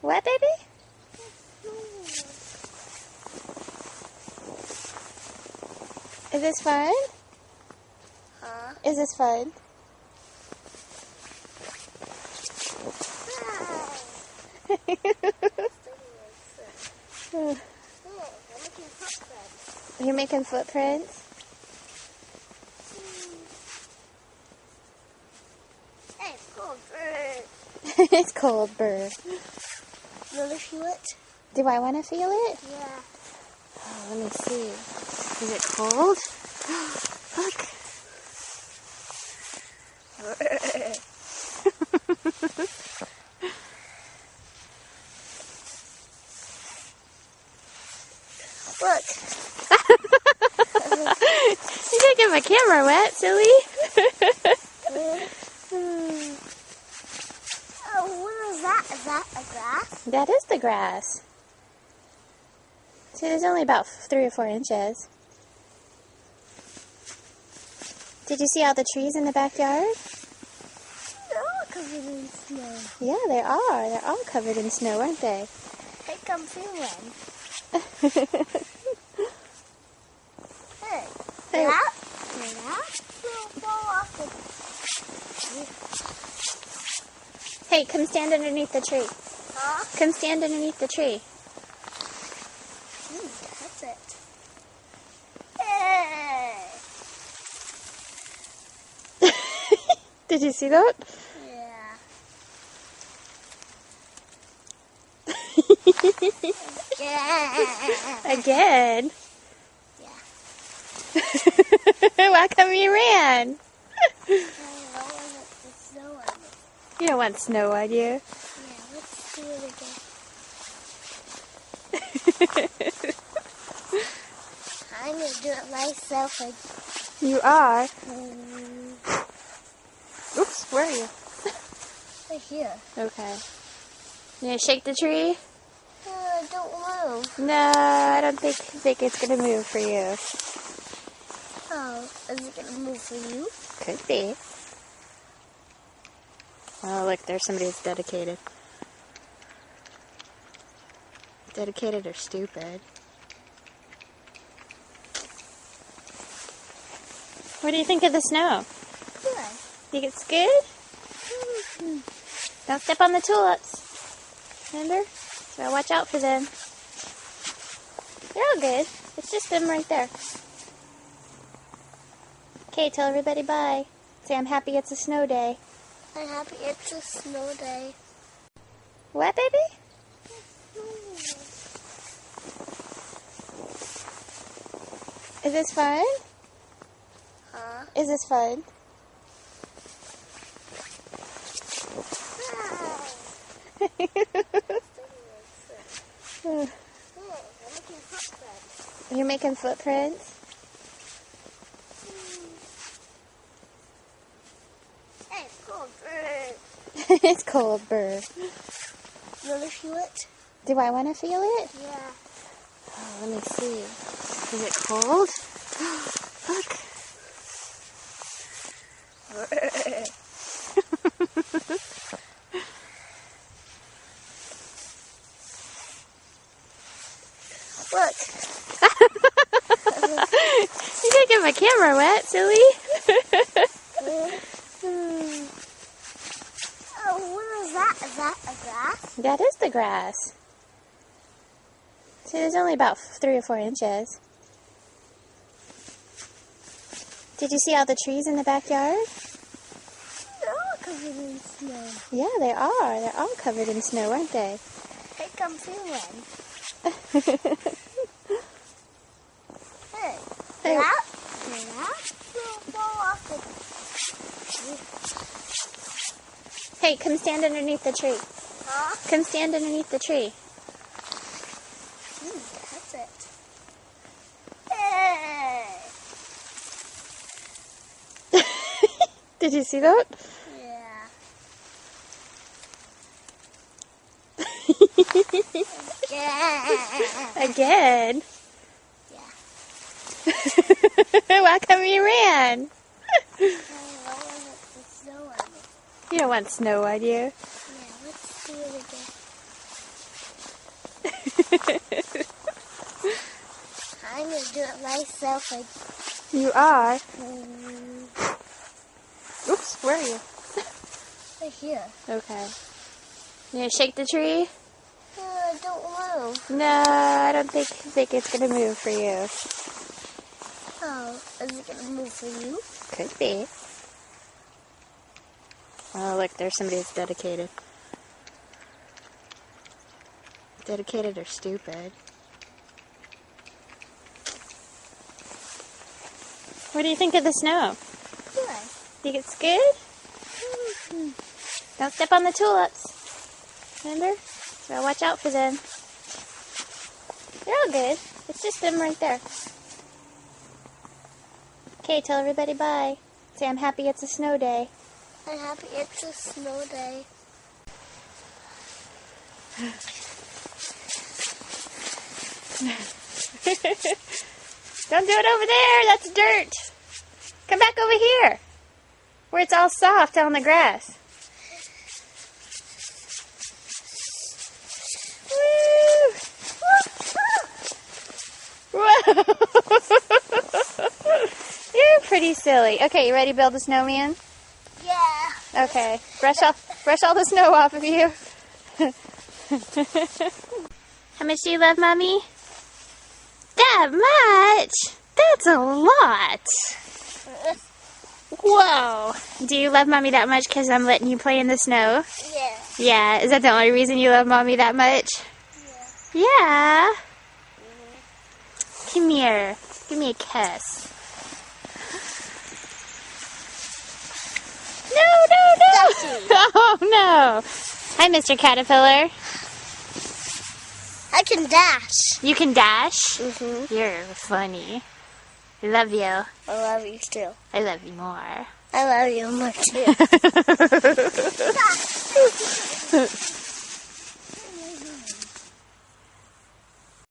What, baby? Is this fun? Huh? Is this fun? You're making footprints? Hey, cold bird. It's cold, bird. You want to feel it? Do I want to feel it? Yeah. Oh, let me see. Is it cold? Look. Look. You can't get my camera wet, silly. Oh, what is that? Is that a grass? That is the grass. See, there's only about 3 or 4 inches. Did you see all the trees in the backyard? They're all covered in snow. Yeah, they are. They're all covered in snow, aren't they? Hey, come feeling. Hey. Hey. That? Will fall off the... Hey, come stand underneath the tree. Huh? Come stand underneath the tree. That's it. Hey. Did you see that? Yeah. Yeah. Again? Yeah. Why come you ran? I don't want the snow on it. You don't want snow on you. Yeah, let's do it again. I'm going to do it myself. You are? Again. Oops, where are you? Right here. Okay. You gonna shake the tree? Don't move. No, I don't think it's gonna move for you. Oh, is it going to move for you? Could be. Oh, look, there's somebody that's dedicated. Dedicated or stupid. What do you think of the snow? Good. Think it's good? Don't step on the tulips. Remember? So watch out for them. They're all good. It's just them right there. Okay, tell everybody bye. Say I'm happy it's a snow day. I'm happy it's a snow day. What, baby? Is this fun? Huh? Is this fun? You're making footprints? Hey, cold bird. It's cold, bird. You want to feel it? Do I want to feel it? Yeah. Oh, let me see. Is it cold? Look. Look. You can't get my camera wet, silly. Oh, what is that? Is that a grass? That is the grass. See, there's only about 3 or 4 inches. Did you see all the trees in the backyard? They're all covered in snow. Yeah, they are. They're all covered in snow, aren't they? Hey, come feeling. Hey. Hey. That will fall off the... Hey, come stand underneath the tree. Huh? Come stand underneath the tree. That's it. Hey. Did you see that? Yeah. Yeah. Again? Yeah. Why come you ran? I don't want the snow on it. You don't want snow on you. Yeah, let's do it again. I'm gonna do it myself. You are? Mm, Oops, where are you? right here. Okay. You gonna shake the tree? Don't move. No, I don't think it's gonna move for you. Oh, is it gonna move for you? Could be. Oh, look, there's somebody that's dedicated. Dedicated or stupid. What do you think of the snow? Good. Think it's good? Don't step on the tulips. Remember? So watch out for them. They're all good. It's just them right there. Okay, tell everybody bye. Say I'm happy it's a snow day. I'm happy it's a snow day. Don't do it over there. That's dirt. Come back over here, where it's all soft on the grass. Woo! Whoa! You're pretty silly. Okay, you ready to build a snowman? Yeah. Okay. Brush all the snow off of you. How much do you love Mommy? That much? That's a lot. Whoa. Do you love Mommy that much because I'm letting you play in the snow? Yeah. Yeah. Is that the only reason you love Mommy that much? Yeah. Yeah. Come here. Give me a kiss. No. Oh, no. Hi, Mr. Caterpillar. I can dash. You can dash? Mm-hmm. You're funny. I love you. I love you too. I love you more. I love you more too.